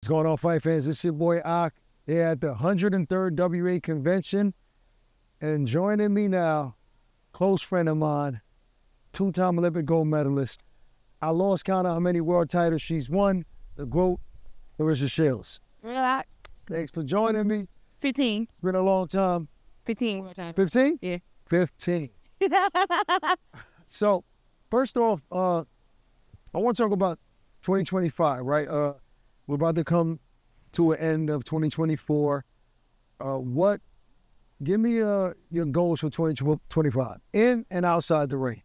What's going on, fight fans? It's your boy Ak here at the 103rd WA convention. And joining me now, close friend of mine, two-time Olympic gold medalist. I lost count of how many world titles she's won. The GOAT, Claressa Shields. Relax. Thanks for joining me. 15. It's been a long time. 15 world titles. 15? Yeah. 15. So, first off, I want to talk about 2025, right? We're about to come to an end of 2024. Give me your goals for 2025, in and outside the ring.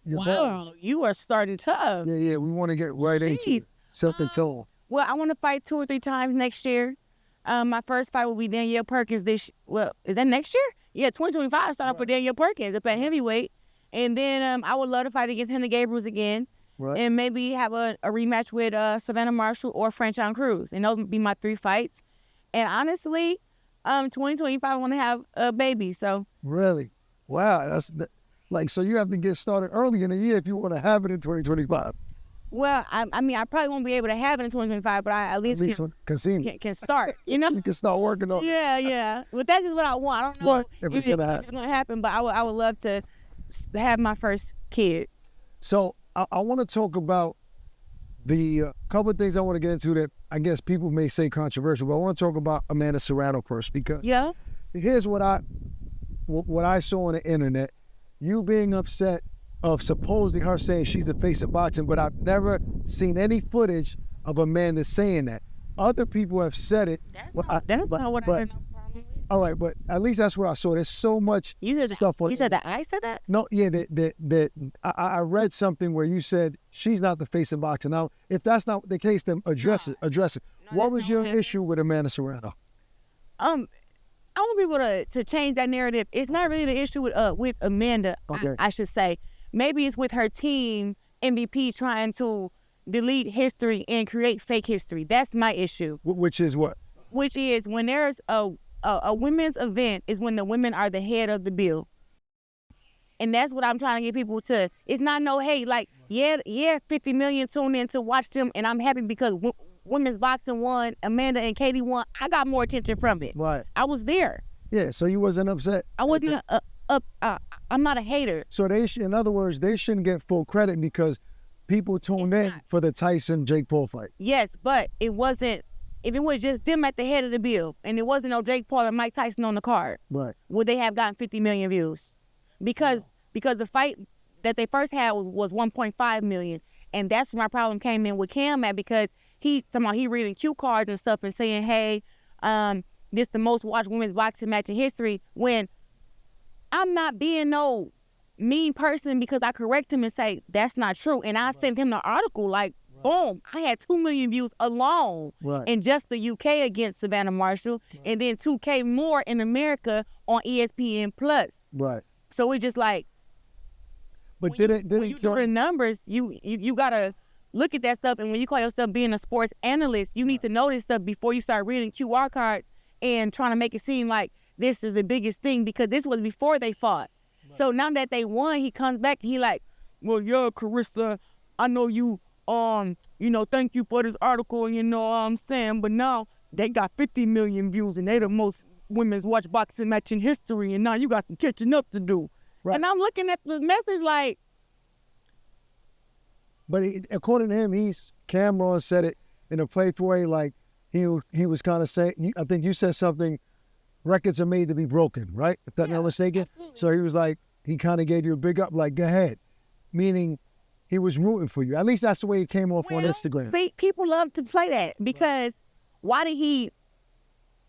Wow, you are starting tough. Yeah, we want to get right into it. Set the tone. Well, I want to fight 2 or 3 times next year. My first fight will be Danielle Perkins is that next year? Yeah, 2025 I start off with Danielle Perkins up at heavyweight. And then I would love to fight against Hannah Gabriels again. Right. And maybe have a rematch with Savannah Marshall or Franchon Cruz. And those would be my 3 fights. And honestly, 2025 I want to have a baby. So really, wow, that's like, so you have to get started early in the year if you want to have it in 2025. Well, I mean, I probably won't be able to have it in 2025, but I at least can start. You know, you can start working on it. Yeah. But that's just what I want. I don't know what if it's gonna happen. It's gonna happen, but I would love to have my first kid. So I want to talk about the couple of things I want to get into that I guess people may say controversial, but I want to talk about Amanda Serrano first, because here's what I saw on the internet. You being upset of supposedly her saying she's the face of boxing, but I've never seen any footage of Amanda saying that. Other people have said it. That's not what I heard. All right, but at least that's what I saw. There's so much stuff on it. You said that I said that? No, yeah, I read something where you said she's not the face of boxing. Now, if that's not the case, then address it. No, what was your issue with Amanda Serrano? I want people to change that narrative. It's not really the issue with Amanda, okay. I should say. Maybe it's with her team, MVP, trying to delete history and create fake history. That's my issue. Which is what? Which is when there's a women's event is when the women are the head of the bill. And that's what I'm trying to get people to. It's not no hate. Like, yeah, 50 million tuned in to watch them, and I'm happy because women's boxing won, Amanda and Katie won. I got more attention from it. Right. I was there. Yeah, so you wasn't upset? I wasn't I'm not a hater. So in other words, they shouldn't get full credit because people tuned in for the Tyson-Jake Paul fight. Yes, but it wasn't. If it was just them at the head of the bill, and it wasn't no Jake Paul and Mike Tyson on the card, right, would they have gotten 50 million views? Because the fight that they first had was 1.5 million, and that's where my problem came in with Cam at, because he reading cue cards and stuff and saying, hey, this the most watched women's boxing match in history, when I'm not being no mean person because I correct him and say that's not true, and I sent him the article like, boom, I had 2 million views alone in just the UK against Savannah Marshall, and then 2K more in America on ESPN Plus. Right. So it's just like, but when you do the numbers, you gotta look at that stuff, and when you call yourself being a sports analyst, you need to know this stuff before you start reading QR cards and trying to make it seem like this is the biggest thing, because this was before they fought. Right. So now that they won, he comes back and he like, well, yeah, Claressa, I know you, thank you for this article, you know what I'm saying, but now they got 50 million views and they the most women's watch boxing match in history, and now you got some catching up to do. Right. And I'm looking at the message like. But according to him, Cameron said it in a playful way, like he was kind of saying, I think you said something, records are made to be broken, right? If that's not mistaken. Absolutely. So he was like, he kind of gave you a big up, like, go ahead. Meaning he was rooting for you. At least that's the way it came off on Instagram. See, people love to play that, because why did he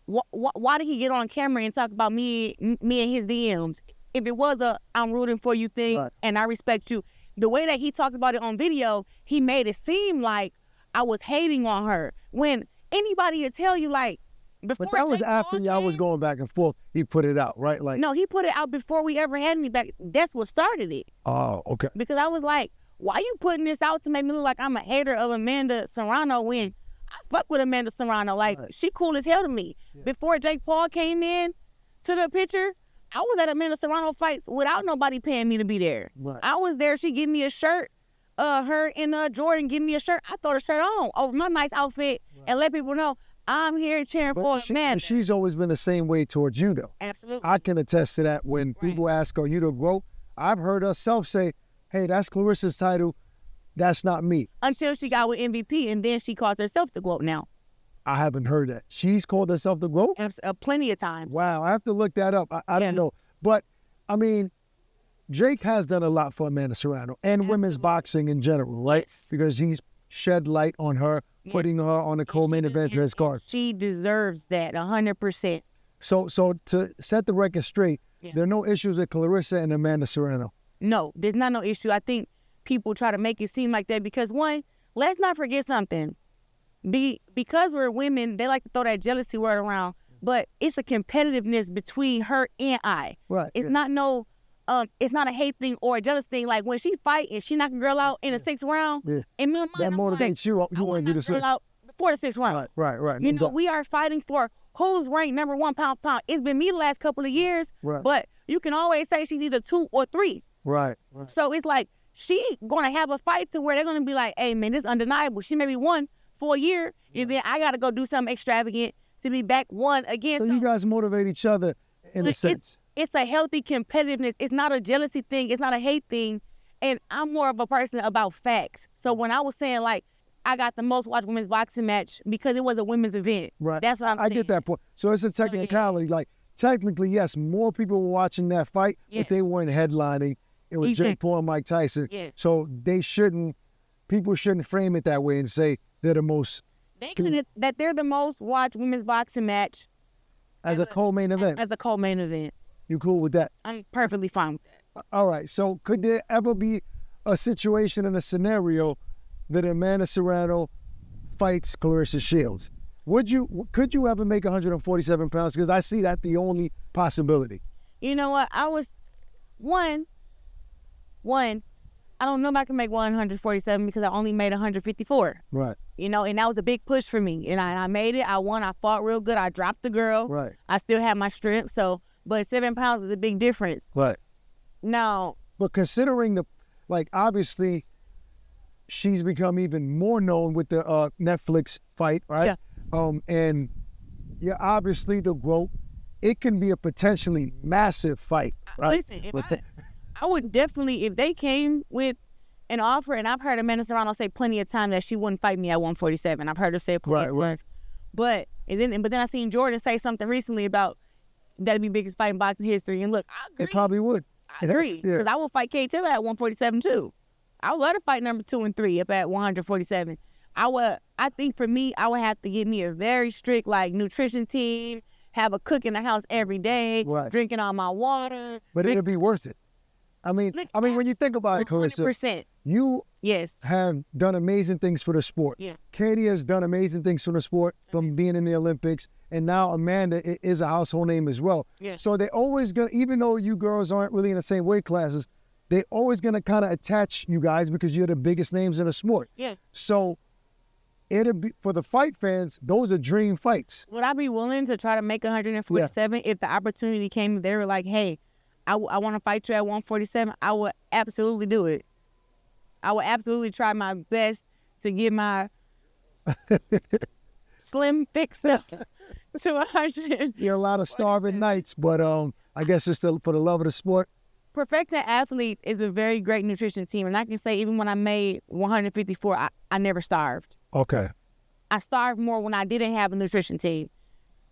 get on camera and talk about me and his DMs? If it was I'm rooting for you thing, and I respect you, the way that he talked about it on video, he made it seem like I was hating on her. When anybody would tell you, like, before. But that was after y'all was going back and forth. He put it out, right? Like, no, he put it out before we ever had any back. That's what started it. Oh, okay. Because I was like, why you putting this out to make me look like I'm a hater of Amanda Serrano, when I fuck with Amanda Serrano? Like, she cool as hell to me. Yeah. Before Jake Paul came in to the picture, I was at Amanda Serrano fights without nobody paying me to be there. Right. I was there. She gave me a shirt. her in Jordan give me a shirt, I throw the shirt on over my nice outfit and let people know I'm here cheering for Amanda. She's always been the same way towards you, though. Absolutely. I can attest to that. When people ask, are you the GOAT? I've heard herself say, hey, that's Claressa's title. That's not me. Until she got with MVP, and then she calls herself the GOAT now. I haven't heard that. She's called herself the GOAT? Plenty of times. Wow, I have to look that up. I don't know. But, I mean, Jake has done a lot for Amanda Serrano and women's boxing in general, right? Yes. Because he's shed light on her, putting her on the co-main event for his card. She deserves that 100%. So to set the record straight, there are no issues with Claressa and Amanda Serrano. No, there's not no issue. I think people try to make it seem like that because, one, let's not forget something. Because we're women, they like to throw that jealousy word around, but it's a competitiveness between her and I. Right. It's not it's not a hate thing or a jealous thing. Like when she fight and she knock a girl out in the 6th round, in my mind, that motivates you. You want to do the same. Out before the 6th round. Right. You know, we are fighting for who's ranked number 1 pound. It's been me the last couple of years, but you can always say she's either 2 or 3. Right. So it's like she gonna have a fight to where they're gonna be like, hey man, this is undeniable. She maybe won for a year, and then I gotta go do something extravagant to be back 1 again. So you guys motivate each other in a sense. It's a healthy competitiveness. It's not a jealousy thing. It's not a hate thing. And I'm more of a person about facts. So when I was saying, like, I got the most watched women's boxing match because it was a women's event. Right. That's what I'm saying. I get that point. So it's a technicality. Like, technically, yes, more people were watching that fight, but they weren't headlining. It was Jake Paul and Mike Tyson. Yes. So people shouldn't frame it that way and say they're the most. That they're the most watched women's boxing match. As a co-main event. As a co-main event. You cool with that? I'm perfectly fine with that. All right. So could there ever be a situation and a scenario that Amanda Serrano fights Claressa Shields? Could you ever make 147 pounds? Because I see that the only possibility. You know what? I was one. I don't know if I can make 147 because I only made 154. Right. You know, and that was a big push for me. And I made it. I won. I fought real good. I dropped the girl. Right. I still had my strength. But 7 pounds is a big difference. Right. Now. But considering obviously, she's become even more known with the Netflix fight, right? Yeah. And you're obviously the GOAT. It can be a potentially massive fight, right? Listen, I would definitely, if they came with an offer, and I've heard Amanda Serrano say plenty of time that she wouldn't fight me at 147. I've heard her say it plenty of times. But then I seen Jordan say something recently about that'd be biggest fight in boxing history. And look, I agree. It probably would. I agree. Because I will fight Kate Taylor at 147 too. I would love to fight number 2 and 3 up at 147. I think for me, I would have to get me a very strict nutrition team, have a cook in the house every day, drinking all my water. But it'll be worth it. I mean, when you think about it, Claressa, 100%. You have done amazing things for the sport. Yeah. Katie has done amazing things for the sport from being in the Olympics. And now Amanda is a household name as well. Yeah. So they're always going to, even though you girls aren't really in the same weight classes, they're always going to kind of attach you guys because you're the biggest names in the sport. Yeah. So it'll be, for the fight fans, those are dream fights. Would I be willing to try to make 147 if the opportunity came, they were like, hey, I want to fight you at 147, I would absolutely do it. I would absolutely try my best to get my slim fix up to 100. There are a lot of starving nights, but I guess it's for the love of the sport. Perfecta Athletes is a very great nutrition team, and I can say even when I made 154, I never starved. Okay. I starved more when I didn't have a nutrition team.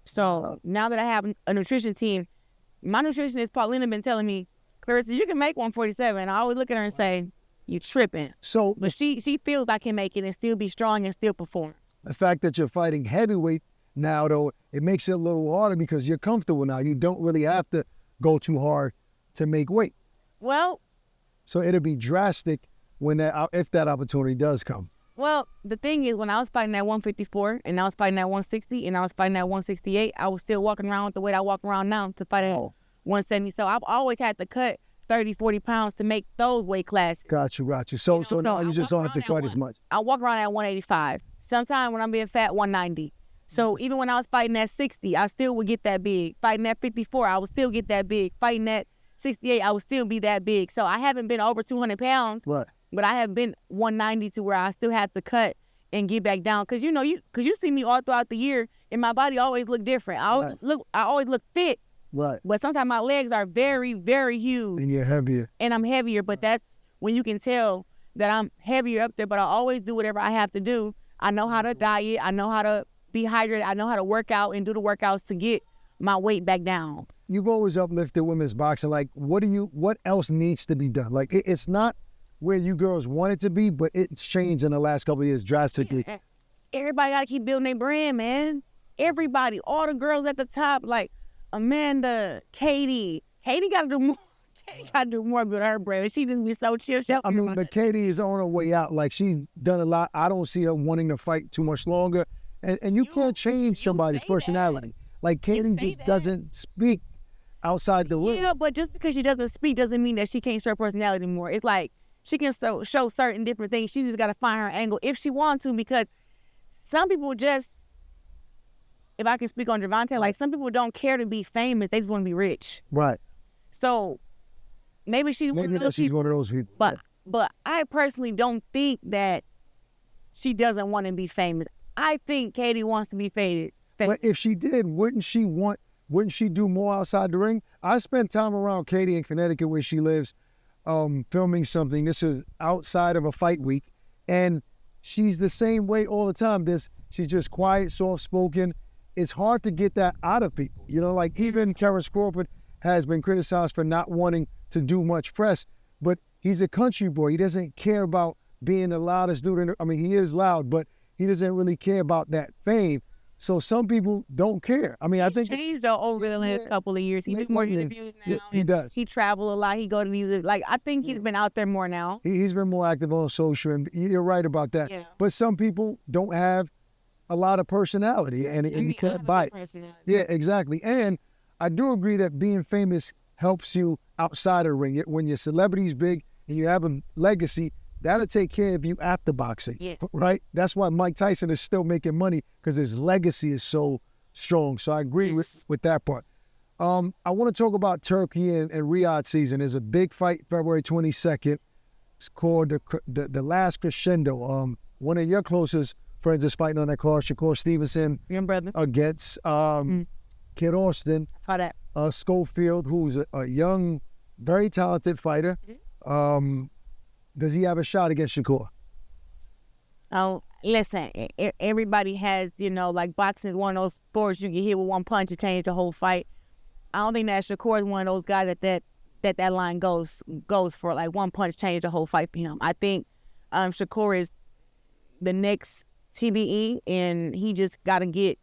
So now that I have a nutrition team, my nutritionist, Paulina, been telling me, Claressa, you can make 147. And I always look at her and say, you tripping. But she feels I can make it and still be strong and still perform. The fact that you're fighting heavyweight now, though, it makes it a little harder because you're comfortable now. You don't really have to go too hard to make weight. Well. So it'll be drastic if that opportunity does come. Well, the thing is, when I was fighting at 154 and I was fighting at 160 and I was fighting at 168, I was still walking around with the weight I walk around now to fight at 170. So I've always had to cut 30, 40 pounds to make those weight classes. Got you. So now you just don't have to fight as much. I walk around at 185. Sometimes when I'm being fat, 190. So even when I was fighting at 60, I still would get that big. Fighting at 54, I would still get that big. Fighting at 68, I would still be that big. So I haven't been over 200 pounds. Right. but I have been 190 to where I still have to cut and get back down. Cause you see me all throughout the year and my body always look different. I always look fit. Right. But sometimes my legs are very, very huge. And you're heavier. And I'm heavier, but that's when you can tell that I'm heavier up there, but I always do whatever I have to do. I know how to diet. I know how to be hydrated. I know how to work out and do the workouts to get my weight back down. You've always uplifted women's boxing. Like, what else needs to be done? Like, it's not where you girls want it to be, but it's changed in the last couple of years drastically. Yeah. Everybody got to keep building their brand, man. Everybody, all the girls at the top, like Amanda, Katie got to do more. Katie got to do more with her brand. She just be so chill. I mean, but Katie is on her way out. Like, she's done a lot. I don't see her wanting to fight too much longer. And you can't change somebody's personality. That. Like, Katie just doesn't speak outside the ring. Yeah, but just because she doesn't speak doesn't mean that she can't show her personality more. It's like she can show certain different things. She just got to find her angle if she wants to, because some people just, if I can speak on Gervonta, like, some people don't care to be famous. They just want to be rich. Right. So maybe she's one of those people. But I personally don't think that she doesn't want to be famous. I think Katie wants to be famous. But if she did, wouldn't she do more outside the ring? I spent time around Katie in Connecticut where she lives, filming something. This is outside of a fight week. And she's the same way all the time. She's just quiet, soft-spoken. It's hard to get that out of people. You know, like, even Terrence Crawford has been criticized for not wanting to do much press, but he's a country boy. He doesn't care about being the loudest dude. I mean, he is loud, but he doesn't really care about that fame. So some people don't care. I mean, I think he's changed though over the last couple of years. He do more interviews now. Yeah, he does. He travel a lot. He go to these, like, I think he's been out there more now. He's been more active on social, and you're right about that. Yeah. But some people don't have a lot of personality, and you can't buy it. Yeah, exactly. And I do agree that being famous helps you outside of the ring. When your celebrity's big and you have a legacy, that'll take care of you after boxing, yes. Right? That's why Mike Tyson is still making money, because his legacy is so strong. So I agree with that part. I want to talk about Turkey and Riyadh season. There's a big fight February 22nd. It's called the Last Crescendo. One of your closest friends is fighting on that card, Shakur Stevenson. Your brother. Against Kid Austin. Saw that. Schofield, who's a young, very talented fighter. Does he have a shot against Shakur? Oh, listen, everybody has, like, boxing is one of those sports you get hit with one punch to change the whole fight. I don't think that Shakur is one of those guys that line goes for, like, one punch change the whole fight for him. I think Shakur is the next TBE, and he just got to get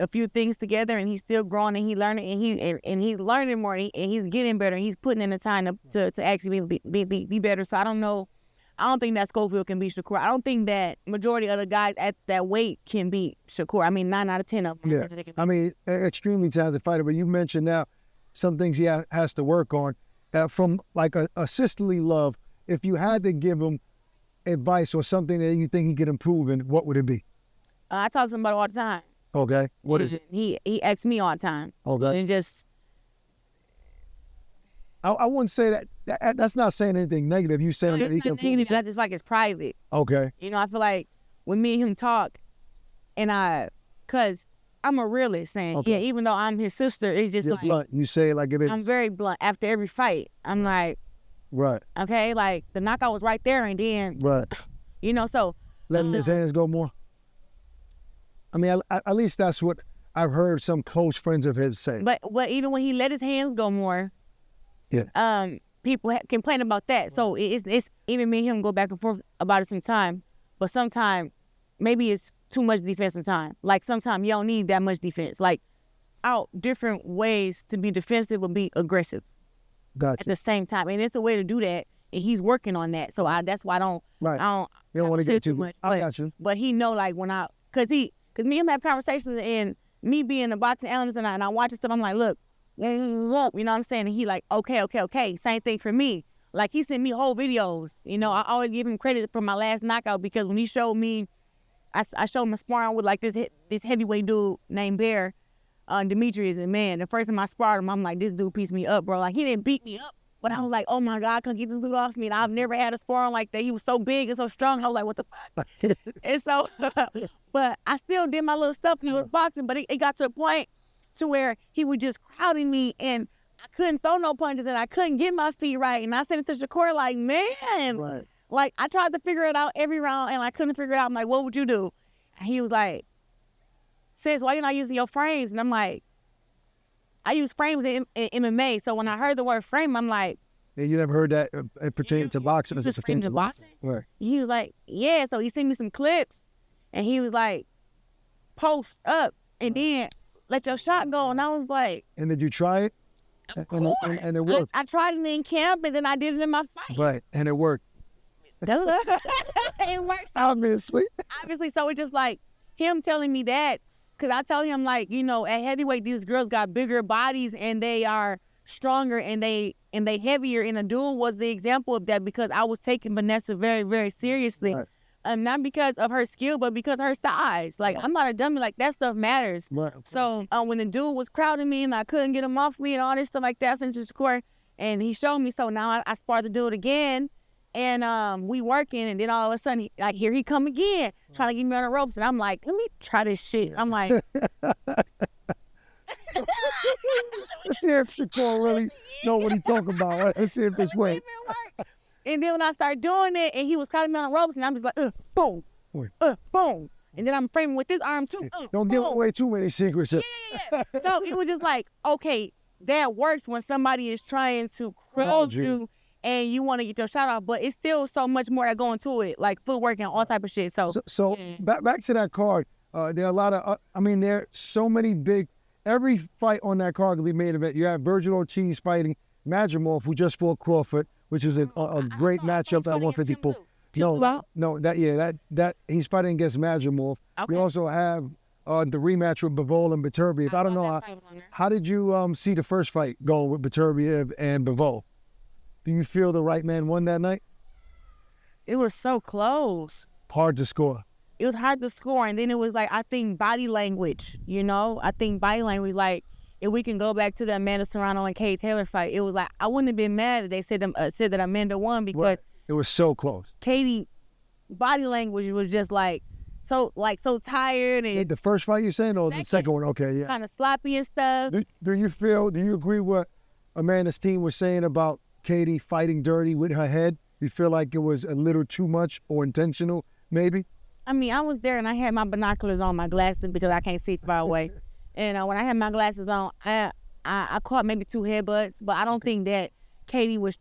a few things together, and he's still growing, and he's learning, and he's learning more, and he's getting better, and he's putting in the time to actually be better. So I don't know. I don't think that Schofield can beat Shakur. I don't think that majority of the guys at that weight can beat Shakur. I mean, 9 out of 10 of them. Yeah, I mean, extremely talented fighter, but you mentioned now some things he has to work on. From, like, a sisterly love, if you had to give him advice or something that you think he could improve in, what would it be? I talk to him about it all the time. Okay. What is it? He asks me all the time. Okay. And just... I wouldn't say that's not saying anything negative. You saying that he can improve. Negative, I just like it's private. Okay. I feel like when me and him talk, and cause I'm a realist, saying, okay, yeah, even though I'm his sister, it's just you're like... blunt. You say it like it is. I'm very blunt. After every fight, I'm like... Right. Okay, like, the knockout was right there, and then... Right. So... Letting his hands go more? I mean, at least that's what I've heard some close friends of his say. But even when he let his hands go more, yeah, people complain about that. So it's even me and him go back and forth about it sometimes. But sometimes maybe it's too much defense sometimes. Like, sometimes you don't need that much defense. Like, out different ways to be defensive or be aggressive. Gotcha. At the same time, and it's a way to do that, and he's working on that. So that's why I don't want to get too much. I got you. But he know, like, because me and him have conversations, and me being a boxing analyst, and I watch stuff, I'm like, look, you know what I'm saying? And he like, okay. Same thing for me. Like, he sent me whole videos. I always give him credit for my last knockout, because when he showed me, I showed him sparring with, like, this heavyweight dude named Bear, Demetrius, and man, the first time I sparred him, I'm like, this dude pieced me up, bro. Like, he didn't beat me up, But I was like, oh my God, I couldn't get this dude off me. And I've never had a sparring like that. He was so big and so strong. I was like, what the fuck? And so, but I still did my little stuff and he was boxing, but it got to a point to where he was just crowding me and I couldn't throw no punches and I couldn't get my feet right. And I said it to Shakur like, man, like I tried to figure it out every round and I couldn't figure it out. I'm like, what would you do? And he was like, sis, why you not using your frames? And I'm like, I use frames in MMA. So when I heard the word frame, I'm like, yeah, you never heard that pertaining to boxing as a pertaining to boxing? Right. He was like, yeah. So he sent me some clips and he was like, post up and then let your shot go. And I was like, and did you try it? Of course. And it worked. I tried it in camp and then I did it in my fight. Right. And it worked. It works. Obviously. Obviously. So it's just like him telling me that. Because I tell him, like, you know, at heavyweight, these girls got bigger bodies and they are stronger and they heavier. And a duel was the example of that because I was taking Vanessa very, very seriously. Right. Not because of her skill, but because of her size. Like, I'm not a dummy. Like, that stuff matters. Right. So when the dude was crowding me and I couldn't get him off me and all this stuff like that, since the score, and he showed me. So now I sparred the dude again. And we working, and then all of a sudden, like, here he come again, trying to get me on the ropes. And I'm like, let me try this shit. I'm like, let's see if Shakur really know what he talking about. Let's see if this works. And then when I started doing it, and he was crowding me on the ropes, and I'm just like, boom, boom. And then I'm framing with this arm too. Don't give away too many secrets. Yeah. So it was just like, okay, that works when somebody is trying to crowd you. And you want to get your shot off, but it's still so much more that go into it, like footwork and all type of shit. So back to that card. There are a lot of, there are so many big. Every fight on that card can be main event. You have Virgil Ortiz fighting Madrimov, who just fought Crawford, which is a great matchup at 154. No, that he's fighting against Madrimov. Okay. We also have the rematch with Bivol and Beterbiev. I don't know how did you see the first fight going with Beterbiev and Bivol? Do you feel the right man won that night? It was so close. Hard to score. It was hard to score. And then it was like, I think body language, you know? I think body language, like, if we can go back to the Amanda Serrano and Katie Taylor fight, it was like, I wouldn't have been mad if they said that Amanda won because... It was so close. Katie, body language was just like so tired. And the first fight you're saying, or the second one? Okay, yeah. Kind of sloppy and stuff. Do you agree with Amanda's team was saying about Katie fighting dirty with her head? You feel like it was a little too much or intentional, maybe? I mean, I was there and I had my binoculars on, my glasses, because I can't see far away. And when I had my glasses on, I caught maybe 2 headbutts, but I don't think that Katie was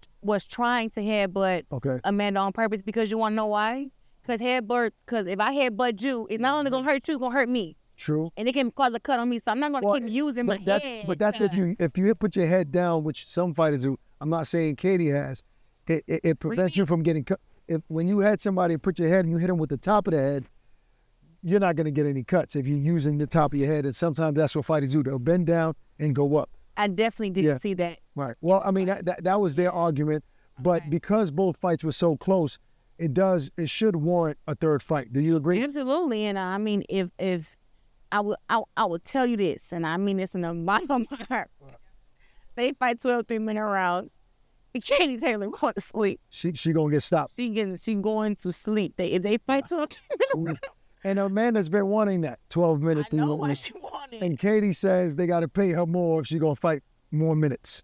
trying to headbutt Amanda on purpose, because you want to know why? Because if I headbutt you, it's not only going to hurt you, it's going to hurt me. True. And it can cause a cut on me, so I'm not going to keep using my head. But that's if you put your head down, which some fighters do. I'm not saying Katie has. It prevents you from getting cut. When you had somebody put your head and you hit them with the top of the head, you're not going to get any cuts if you're using the top of your head. And sometimes that's what fighters do. They'll bend down and go up. I definitely didn't see that. Right. Well, I mean, that was their argument. But because both fights were so close, it should warrant a third fight. Do you agree? Absolutely. And I mean, if I would tell you this, and I mean this in the bottom of my heart. They fight 12 3-minute rounds. Katie Taylor going to sleep. She gonna get stopped. She going to sleep. If they fight 12 3-minute rounds. And Amanda's been wanting that 12 minutes. I know why she wanted. And Katie says they got to pay her more if she's gonna fight more minutes.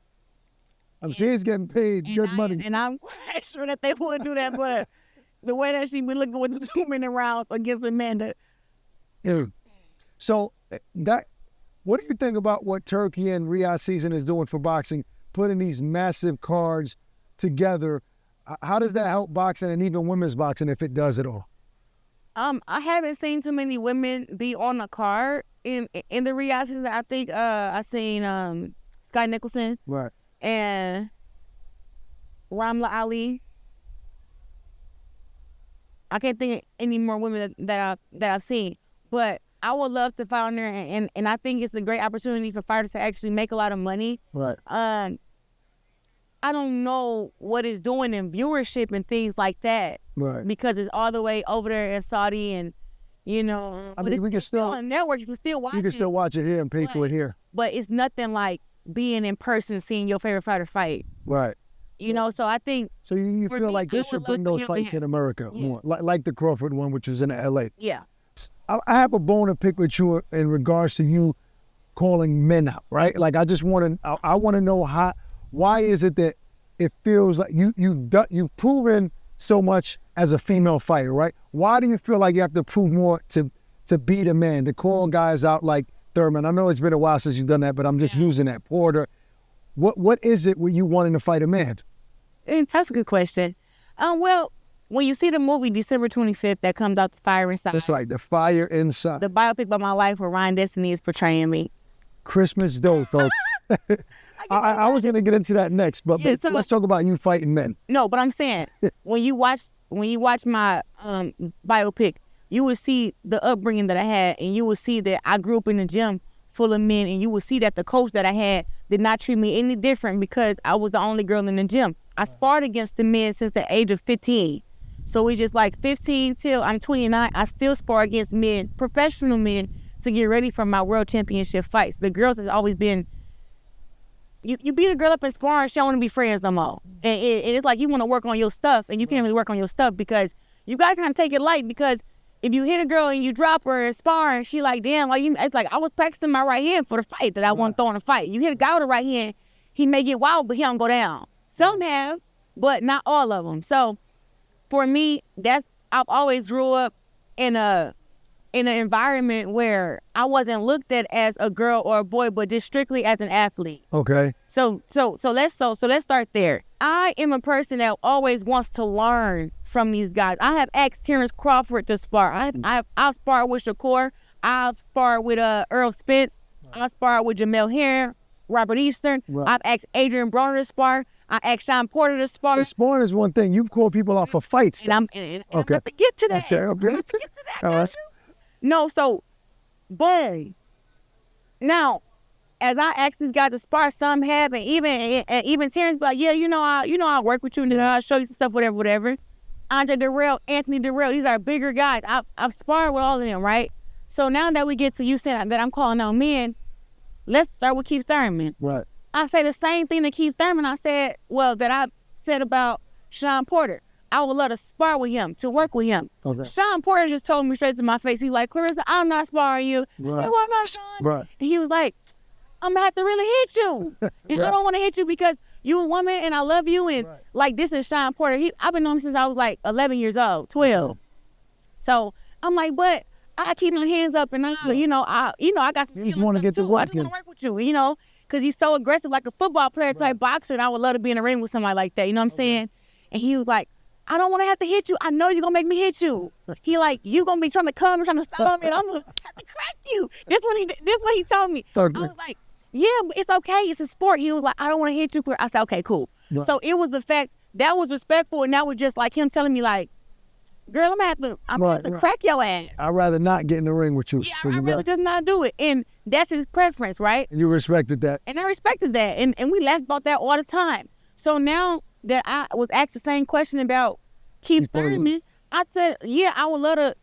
She's getting paid good money. And I'm quite sure that they would do that, but the way that she been looking with the 2-minute rounds against Amanda. Yeah. So what do you think about what Turkey and Riyadh season is doing for boxing, putting these massive cards together? How does that help boxing and even women's boxing, if it does at all? I haven't seen too many women be on the card in the Riyadh season. I think I seen Sky Nicholson, right, and Ramla Ali. I can't think of any more women that I've seen, but I would love to fight on there, and I think it's a great opportunity for fighters to actually make a lot of money. Right. I don't know what it's doing in viewership and things like that. Right. Because it's all the way over there in Saudi, and you know. I mean, we can still on network. You can still watch it. You can still watch it here and pay for it here. But it's nothing like being in person, seeing your favorite fighter fight. Right. You know, so I think. So you feel like they should bring those fights in America more, like the Crawford one, which was in LA. Yeah. I have a bone to pick with you in regards to you calling men out, right? Like I want to know why is it that it feels like you've proven so much as a female fighter, right? Why do you feel like you have to prove more to beat a man, to call guys out like Thurman? I know it's been a while since you've done that, but I'm just using that. Porter. What is it with you wanting to fight a man? That's a good question. Well, when you see the movie December 25th that comes out, The Fire Inside. That's right, The Fire Inside. The biopic about my life where Ryan Destiny is portraying me. Christmas Doe, folks. I was gonna get into that next, but let's talk about you fighting men. No, but I'm saying when you watch my biopic, you will see the upbringing that I had, and you will see that I grew up in a gym full of men, and you will see that the coach that I had did not treat me any different because I was the only girl in the gym. I sparred against the men since the age of 15. So it's just like 15 till I'm 29, I still spar against men, professional men, to get ready for my world championship fights. The girls has always been, you beat a girl up in sparring, she don't want to be friends no more. And it's like you want to work on your stuff, and you can't really work on your stuff because you got to kind of take it light, because if you hit a girl and you drop her in sparring, she like, damn, it's like I was practicing my right hand for the fight that I want to throw in a fight. You hit a guy with the right hand, he may get wild, but he don't go down. Some have, but not all of them. So for me, I've always grew up in an environment where I wasn't looked at as a girl or a boy, but just strictly as an athlete. Okay. So let's start there. I am a person that always wants to learn from these guys. I have asked Terrence Crawford to spar. I've sparred with Shakur. I've sparred with Earl Spence. I've sparred with Jamel Herring, Robert Eastern. Right. I've asked Adrian Broner to spar. I asked Sean Porter to spar. Sparring is one thing. You've called people out for fights. And I'm about to get to that. Okay. I'm about to get to that. No, so boom. Now, as I asked these guys to spar, some have, and even Terrence be like, yeah, I work with you, and then I'll show you some stuff, whatever. Andre Durrell, Anthony Durrell, these are bigger guys. I've sparred with all of them, right? So now that we get to you saying that I'm calling out men, let's start with Keith Thurman. Right. I say the same thing to Keith Thurman that I said about Sean Porter. I would love to spar with him, to work with him. Okay. Sean Porter just told me straight to my face. He's like, Claressa, I'm not sparring you. Right. I said, why not, Sean? Right. And he was like, I'm going to have to really hit you. And I don't want to hit you because you're a woman and I love you. And like, this is Sean Porter. I've been knowing him since I was like 11 years old, 12. So I'm like, but I keep my hands up and I got some skills. You just want to get to work. I just want to work with you, because he's so aggressive, like a football player type boxer. And I would love to be in a ring with somebody like that. You know what I'm saying? And he was like, I don't want to have to hit you. I know you're going to make me hit you. He like, you going to be trying to come and trying to stop me, and I'm going to have to crack you. This what he told me. I was like, yeah, but it's okay. It's a sport. He was like, I don't want to hit you. I said, okay, cool. Right. So it was the fact that was respectful, and that was just like him telling me like, girl, I'm going to have to crack your ass. I'd rather not get in the ring with you. Yeah, I'd rather just not do it. And that's his preference, right? And you respected that. And I respected that. And we laughed about that all the time. So now that I was asked the same question about Keith Thurman, I said, yeah, I would love to,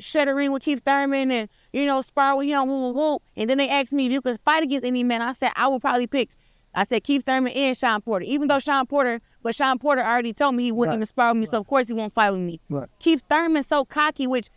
share the ring with Keith Thurman and, spar with him, whoop, whoop, whoop. And then they asked me if you could fight against any man. I said, I would probably pick, Keith Thurman and Sean Porter. Even though Sean Porter already told me he wouldn't even spar with me, so of course he won't fight with me. Right. Keith Thurman's so cocky, which,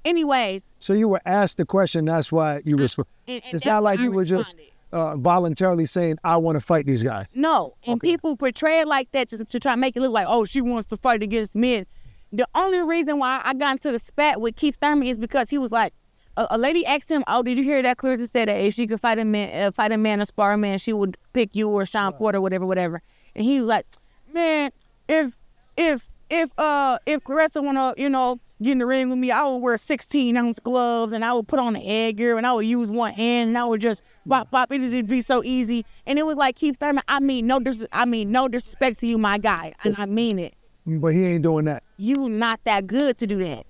anyways. So you were asked the question, that's why you responded. It's not like you were just voluntarily saying, I want to fight these guys. No, and people portray it like that to try to make it look like, oh, she wants to fight against men. The only reason why I got into the spat with Keith Thurman is because he was like, a lady asked him, oh, did you hear that Claressa said that if she could fight a man or spar a man, she would pick you or Sean Porter, whatever. And he was like, man, if Claressa wanna, get in the ring with me, I would wear 16-ounce gloves and I would put on the egg gear and I would use one hand and I would just bop. It would be so easy. And it was like, Keith Thurman, I mean no disrespect to you, my guy, and I mean it. But he ain't doing that. You not that good to do that.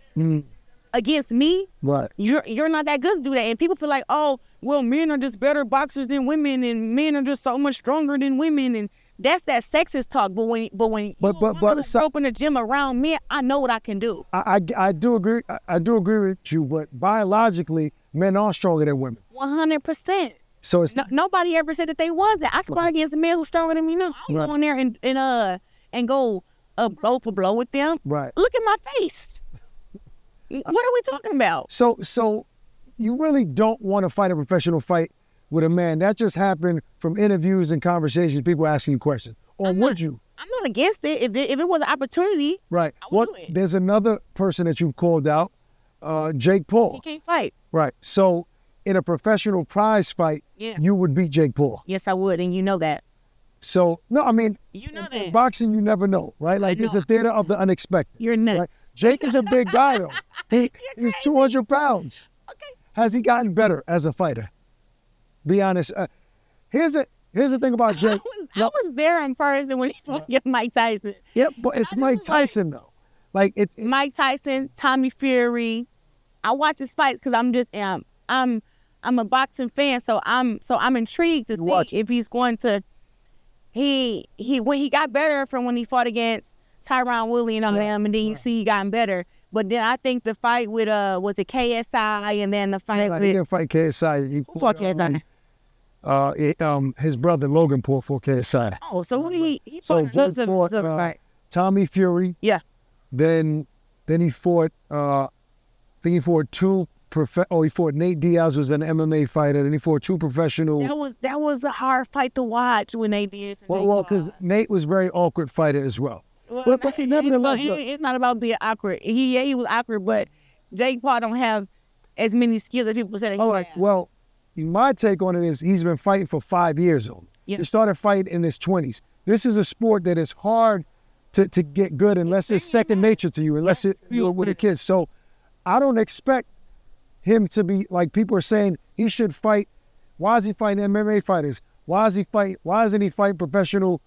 Against me, right? You're not that good to do that. And people feel like, oh, well, men are just better boxers than women, and men are just so much stronger than women, and that's that sexist talk. But when you open a gym around me, I know what I can do. I do agree. I do agree with you. But biologically, men are stronger than women. 100%. So it's nobody ever said that they wasn't. I spar against a man who's stronger than me now. I don't go in there and go blow for blow with them. Right. Look at my face. What are we talking about? So you really don't want to fight a professional fight with a man. That just happened from interviews and conversations, people asking you questions. Or would you? I'm not against it. If it was an opportunity, right. I would do it. There's another person that you've called out, Jake Paul. He can't fight. Right. So in a professional prize fight, you would beat Jake Paul. Yes, I would, and you know that. So, no, I mean, you know in boxing, you never know, right? Like, it's a theater of the unexpected. You're nuts. Right? Jake is a big guy, though. He's 200 pounds. Okay. Has he gotten better as a fighter? Be honest. Here's the thing about Jake. I was there in person when he fought against Mike Tyson. Yep, but it's Mike Tyson, though. Like Mike Tyson, Tommy Fury. I watch his fights because I'm just I'm a boxing fan, so I'm intrigued to see if he's going to. When he got better from when he fought against Tyron Woodley and all them, and then you see he gotten better. But then I think the fight with was it KSI, and then the fight with he didn't fight KSI. He fought KSI. His brother Logan Paul fought KSI. Oh, so he fought fight. Tommy Fury. Yeah. Then he fought. I think he fought two. He fought Nate Diaz, was an MMA fighter, and he fought two professional. That was a hard fight to watch when Nate Diaz. Well, because Nate was a very awkward fighter as well. But nevertheless, it's not about being awkward. He was awkward, but Jake Paul don't have as many skills as people say. All right. Well, my take on it is he's been fighting for 5 years old. Yeah. He started fighting in his 20s. This is a sport that is hard to get good unless it's second nature to you, unless you're with the kids. So I don't expect him to be like people are saying he should fight. Why is he fighting MMA fighters? Why isn't he fighting professional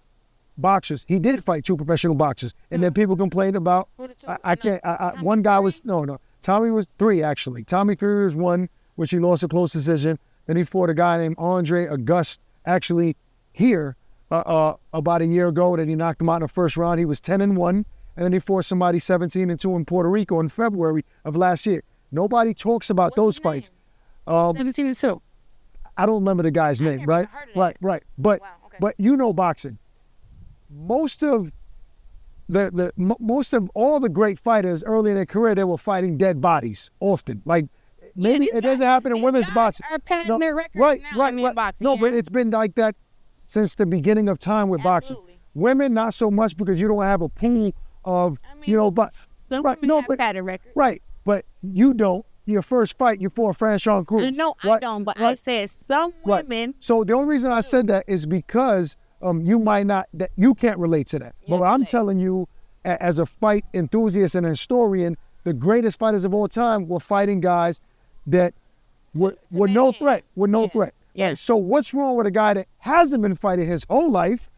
boxers? He did fight two professional boxers, and then people complained about. One guy was no. Tommy was 3 actually. Tommy Fury was 1, which he lost a close decision. Then he fought a guy named Andre Auguste, actually here about a year ago. That he knocked him out in the first round. He was 10-1, and then he fought somebody 17-2 in Puerto Rico in February of last year. Nobody talks about those fights. 17-2. I don't remember the guy's name, right? Right. But but you know boxing. Most of all the great fighters early in their career, they were fighting dead bodies often. Like maybe it doesn't happen in women's boxing. Right. Boxing, no, but it's been like that since the beginning of time with boxing. Women, not so much because you don't have a pool of but right. But you don't. Your first fight, you fought Franchon Cruz. No, I don't. But I said some women. So the only reason I said that is because you might not, that you can't relate to that. But I'm telling you, as a fight enthusiast and a historian, the greatest fighters of all time were fighting guys that were no threat. Yes. So what's wrong with a guy that hasn't been fighting his whole life,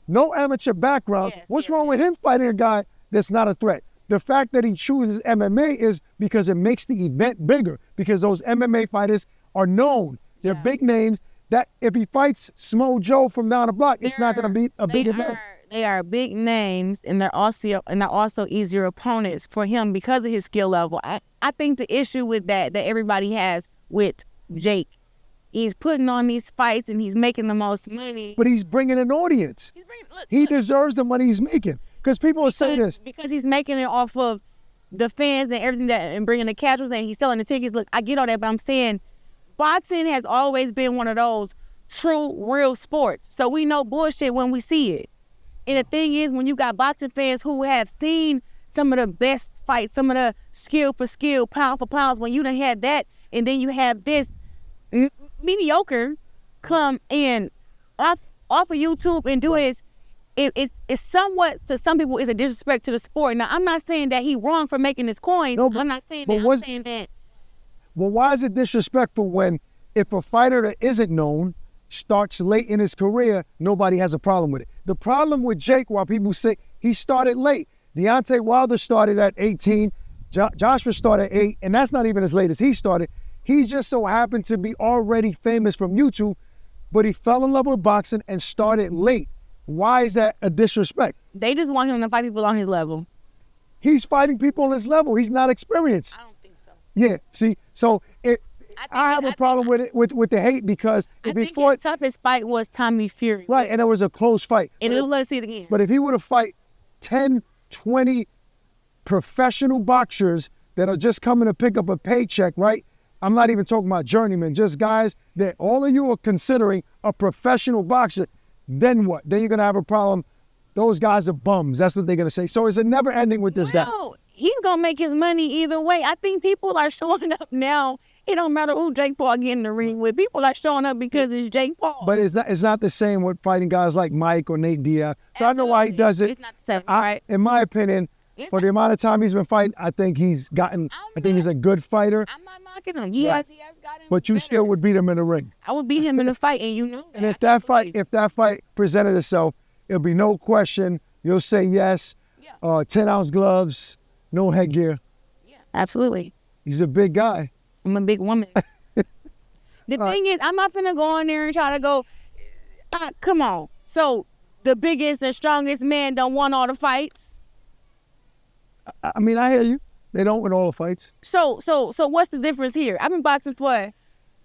no amateur background? What's wrong with him fighting a guy that's not a threat? The fact that he chooses MMA is because it makes the event bigger, because those MMA fighters are known. They're big names that if he fights Smo Joe from down the block, it's not going to be a big event. They are big names, and they're also easier opponents for him because of his skill level. I think the issue with that everybody has with Jake, he's putting on these fights and he's making the most money. But he's bringing an audience. He deserves the money he's making. Because people are saying this. Because he's making it off of the fans and everything and bringing the casuals and he's selling the tickets. Look, I get all that, but I'm saying boxing has always been one of those true, real sports. So we know bullshit when we see it. And the thing is, when you got boxing fans who have seen some of the best fights, some of the skill for skill, pound for pounds, when you done had that, and then you have this mediocre come in off of YouTube and do this, it's somewhat, to some people, is a disrespect to the sport. Now, I'm not saying that he wrong for making his coins. No, I'm not saying that. I'm saying that. Well, why is it disrespectful when if a fighter that isn't known starts late in his career, nobody has a problem with it? The problem with Jake, while people say he started late, Deontay Wilder started at 18, Joshua started at 8, and that's not even as late as he started. He just so happened to be already famous from YouTube, but he fell in love with boxing and started late. Why is that a disrespect? They just want him to fight people on his level. He's fighting people on his level. He's not experienced. I don't think so. Yeah, see, so I have a problem with it with the hate because if he fought, his toughest fight was Tommy Fury. Right, and it was a close fight. And let us see it again. But if he were to fight 10, 20 professional boxers that are just coming to pick up a paycheck, right? I'm not even talking about journeymen, just guys that all of you are considering a professional boxer, then what? Then you're going to have a problem. Those guys are bums. That's what they're going to say. So it's a never ending with this guy. He's going to make his money either way. I think people are showing up now. It don't matter who Jake Paul get in the ring with. People are showing up because it's Jake Paul. But it's not the same with fighting guys like Mike or Nate Diaz. So I know why he does it. It's not the same, right? In my opinion, for the amount of time he's been fighting, I think he's a good fighter. I'm not knocking him. He has gotten But you still would beat him in the ring. I would beat him in the fight, and you know that. And if that fight presented itself, it'll be no question. You'll say yes. 10-ounce gloves, no headgear. Yeah, absolutely. He's a big guy. I'm a big woman. The thing is, I'm not finna go in there and try to go, come on. So the biggest and strongest man don't won all the fights? I mean, I hear you. They don't win all the fights. So what's the difference here? I've been boxing for...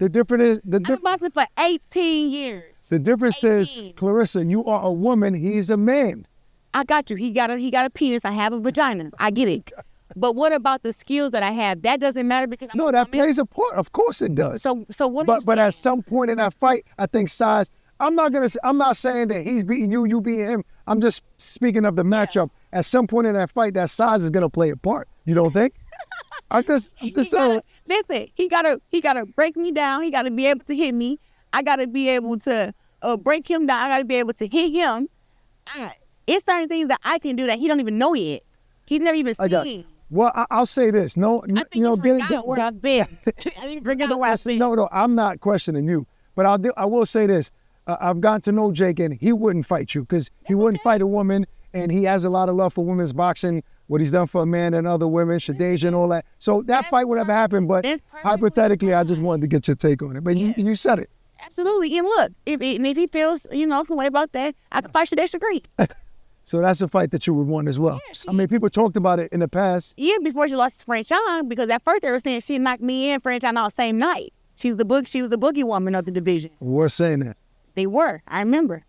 I've been boxing for 18 years. The difference is, Claressa, you are a woman. He's a man. I got you. He got a penis. I have a vagina. I get it. But what about the skills that I have? That doesn't matter because I'm that plays a part. Of course it does. So what? But at some point in that fight, I think size. I'm not saying that he's beating you, you beating him. I'm just speaking of the matchup. At some point in that fight, that size is gonna play a part. You don't think? Listen, he gotta break me down. He gotta be able to hit me. I gotta be able to break him down. I gotta be able to hit him. It's certain things that I can do that he don't even know yet. He's never even seen. Well, I'll say this. No, I think I've been. I didn't forget the last thing. No, I'm not questioning you. But I will say this. I've gotten to know Jake, and he wouldn't fight you because he wouldn't fight a woman, and he has a lot of love for women's boxing, what he's done for a man and other women, Shadeja and all that. So that fight would never happen, but hypothetically, I just wanted to get your take on it. But you said it. Absolutely. And look, if he feels, some way about that, I can fight Shadeja Green. So that's a fight that you would want as well. I mean, people talked about it in the past. Yeah, before she lost to Franchon, because at first they were saying she knocked me in Franchon all same night. She was the boogie woman of the division. We're saying that. They were. I remember.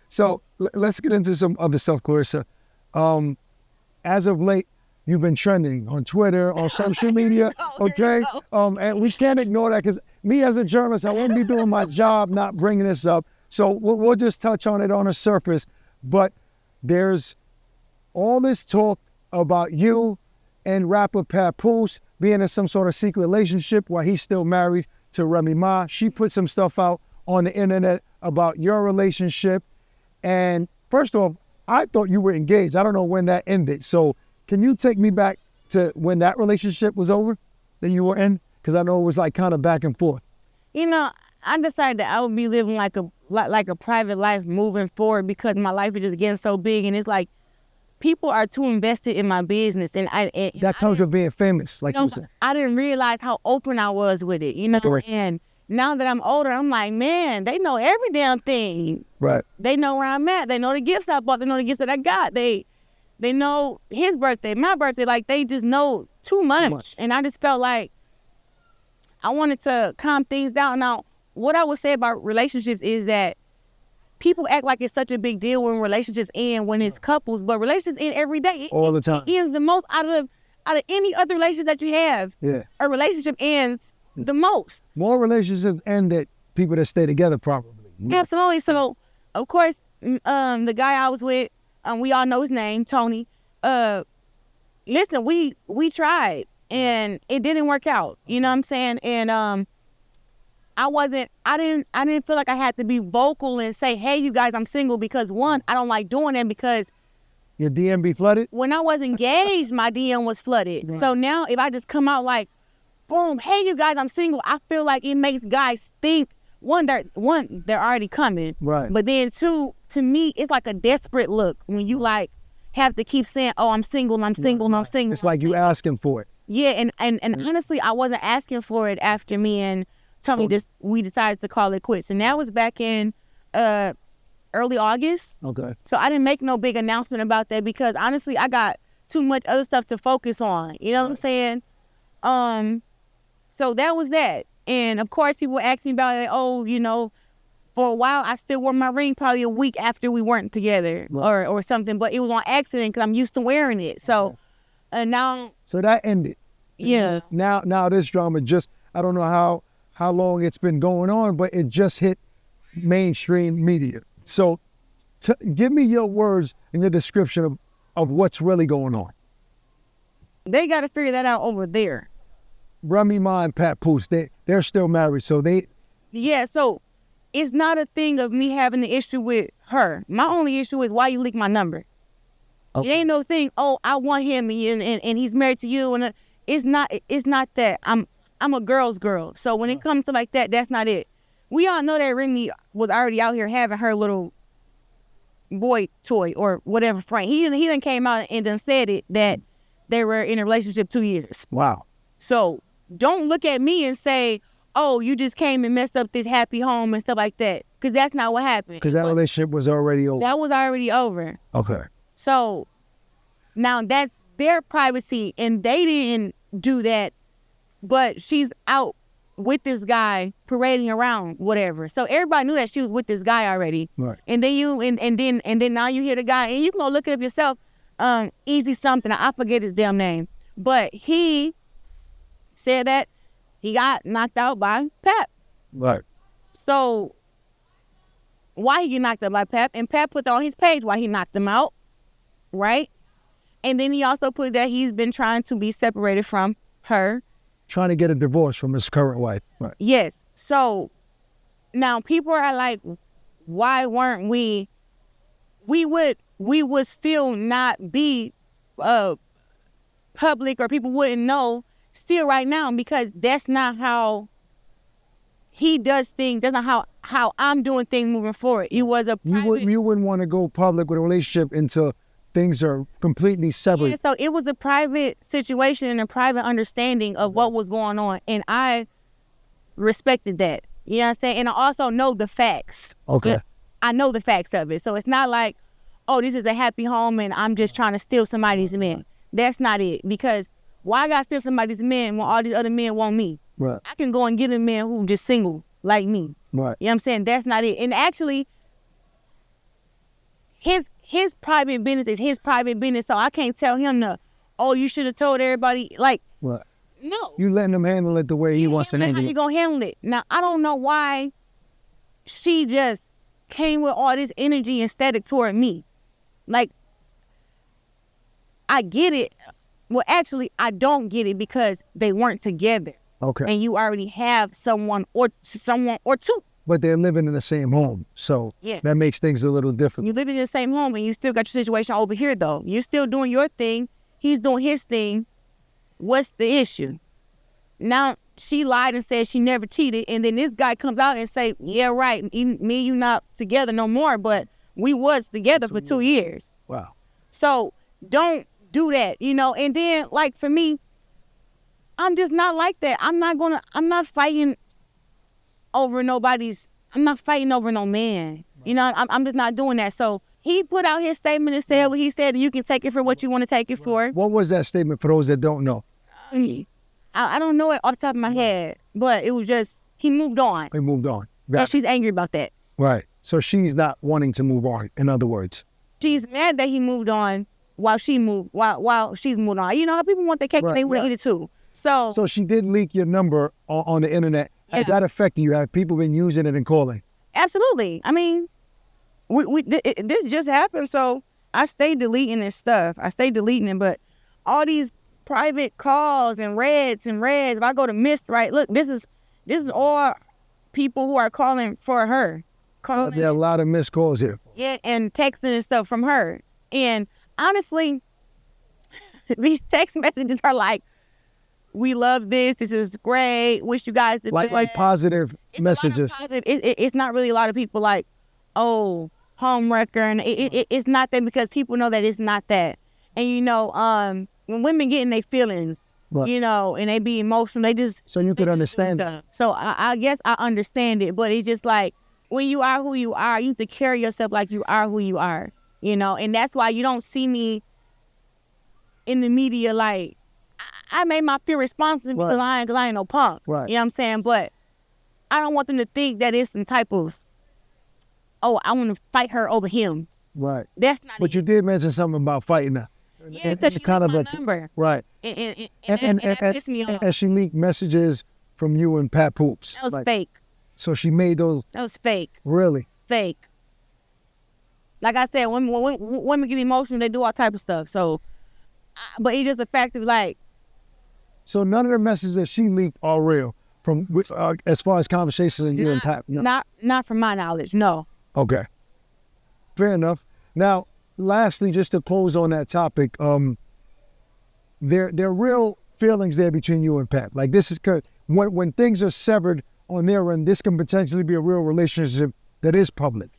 So let's get into some other stuff, Claressa. As of late, you've been trending on Twitter, on social media, okay? And we can't ignore that because me as a journalist, I wouldn't be doing my job not bringing this up. So we'll just touch on it on the surface. But there's all this talk about you and rapper Papoose being in some sort of secret relationship while he's still married to Remy Ma. She put some stuff out on the internet about your relationship. And first off, I thought you were engaged. I don't know when that ended. So can you take me back to when that relationship was over that you were in? Because I know it was like kind of back and forth. I decided that I would be living like a private life moving forward because my life is just getting so big, and it's like people are too invested in my business, and that comes with being famous, like you said. I didn't realize how open I was with it, Correct. And now that I'm older, I'm like, man, they know every damn thing. Right. They know where I'm at. They know the gifts I bought. They know the gifts that I got. They know his birthday, my birthday. Like they just know too much, and I just felt like I wanted to calm things down. Now, what I would say about relationships is that people act like it's such a big deal when relationships end, when it's couples, but relationships end every day. All the time. It ends the most out of any other relationship that you have. Yeah. A relationship ends the most. More relationships end at people that stay together probably. Absolutely. So, of course, the guy I was with, we all know his name, Tony. Listen, we tried and it didn't work out. You know what I'm saying? And I didn't feel like I had to be vocal and say, hey, you guys, I'm single, because one, I don't like doing that because your DM be flooded? When I was engaged, my DM was flooded. Right. So now if I just come out like, boom, hey, you guys, I'm single, I feel like it makes guys think, one, they're already coming. Right. But then two, to me, it's like a desperate look when you like have to keep saying, oh, I'm single and I'm single and I'm single. It's like you asking for it. Yeah, and honestly, I wasn't asking for it after me and Tony we decided to call it quits. And that was back in early August. Okay. So I didn't make no big announcement about that because honestly, I got too much other stuff to focus on. You know what I'm saying? So So that was that. And of course, people ask me about it. Oh, you know, for a while, I still wore my ring probably a week after we weren't together or something. But it was on accident because I'm used to wearing it. So now. So that ended. Yeah. Now this drama just, I don't know how long it's been going on, but it just hit mainstream media. So give me your words and your description of what's really going on. They got to figure that out over there. Remy Ma and Pat Poose, they're still married, so they... Yeah, so it's not a thing of me having the issue with her. My only issue is why you leak my number. Okay. It ain't no thing, oh, I want him and he's married to you. And it's not that. I'm a girl's girl. So when it comes to like that, that's not it. We all know that Remy was already out here having her little boy toy or whatever friend. He done came out and done said it that they were in a relationship 2 years. Wow. So don't look at me and say, oh, you just came and messed up this happy home and stuff like that. Because that's not what happened. Because that relationship was already over. That was already over. Okay. So now that's their privacy and they didn't do that. But she's out with this guy parading around, whatever. So everybody knew that she was with this guy already. Right. And then and then now you hear the guy, and you can go look it up yourself. Easy something. I forget his damn name. But he said that he got knocked out by Pep. Right. So why he get knocked out by Pep? And Pep put on his page why he knocked him out. Right? And then he also put that he's been trying to be separated from her. Trying to get a divorce from his current wife. Right. Yes. So now people are like, why weren't we would still not be public, or people wouldn't know still right now, because that's not how he does things. That's not how I'm doing things moving forward. It was a private... You wouldn't want to go public with a relationship until things are completely separate. Yeah, so it was a private situation and a private understanding of what was going on, and I respected that. You know what I'm saying? And I also know the facts. Okay. I know the facts of it. So it's not like, oh, this is a happy home and I'm just trying to steal somebody's man. That's not it. Because why I gotta steal somebody's man when all these other men want me? Right. I can go and get a man who just single like me. Right. You know what I'm saying? That's not it. And actually, his private business is his private business. So I can't tell him to, oh, you should have told everybody. Like, right. No. You letting him handle it the way he wants to handle it. How you gonna handle it? Now, I don't know why she just came with all this energy and static toward me. Like, I get it. Well, actually, I don't get it because they weren't together. Okay. And you already have someone or two. But they're living in the same home. So that makes things a little different. You live in the same home and you still got your situation over here, though. You're still doing your thing. He's doing his thing. What's the issue? Now, she lied and said she never cheated. And then this guy comes out and say, yeah, right. Me and you not together no more, but we was together for 2 years. Wow. So don't do that, you know? And then, like, for me, I'm just not like that. I'm not fighting over no man. You know, I'm just not doing that. So he put out his statement and said what he said, and you can take it for what you want to take it for. What was that statement for those that don't know? I don't know it off the top of my head, but it was just, he moved on. He moved on. And she's angry about that. Right. So she's not wanting to move on, in other words. She's mad that he moved on while she's moved on. You know how people want their cake and they want to eat it too. So she did leak your number on the internet. Has that affected you? Have people been using it and calling? Absolutely. I mean, this just happened, so I stay deleting this stuff. But all these private calls and reds, if I go to missed, right, look, this is all people who are calling for her. There are a lot of missed calls here. Yeah, and texting and stuff from her. And honestly, these text messages are like, we love this. This is great. Wish you guys the best. Like positive messages. It's not really a lot of people like, oh, home wrecker. And it's not that, because people know that it's not that. And, you know, when women get in their feelings, you know, and they be emotional, they just... So you could understand that. So I guess I understand it. But it's just like, when you are who you are, you have to carry yourself like you are who you are, you know? And that's why you don't see me in the media like... I made my fear responsible because I ain't no punk. Right. You know what I'm saying? But I don't want them to think that it's some type of, oh, I want to fight her over him. Right. That's not. But you did mention something about fighting her. Yeah, because she kind of my number. Right. And that pissed me off. And she leaked messages from you and Pat Poops. That was fake. So she made those. That was fake. Really? Fake. Like I said, when women get emotional, they do all type of stuff. So, but it's just the fact of like. So none of the messages that she leaked are real, from as far as conversations with you and Pat. No. Not from my knowledge. No. Okay. Fair enough. Now, lastly, just to close on that topic, there are real feelings there between you and Pat. Like this is when things are severed on their end, this can potentially be a real relationship that is public.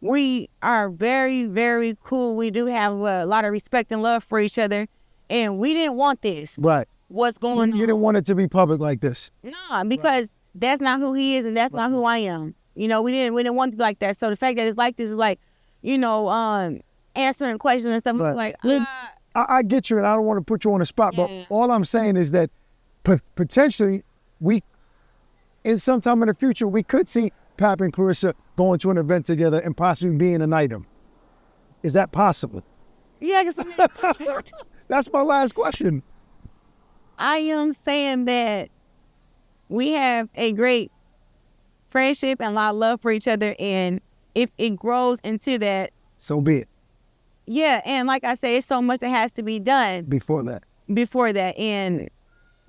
We are very, very cool. We do have a lot of respect and love for each other, and we didn't want this. Right. What's going on? You didn't want it to be public like this. No, because that's not who he is, and that's not who I am. You know, we didn't want it to be like that. So the fact that it's like this is like, you know, answering questions and stuff. Right. Like, I get you, and I don't want to put you on the spot, but all I'm saying is that potentially in some time in the future, we could see Pap and Claressa going to an event together and possibly being an item. Is that possible? Yeah, that's my last question. I am saying that we have a great friendship and a lot of love for each other, and if it grows into that, so be it. Yeah, and like I say, it's so much that has to be done before that. And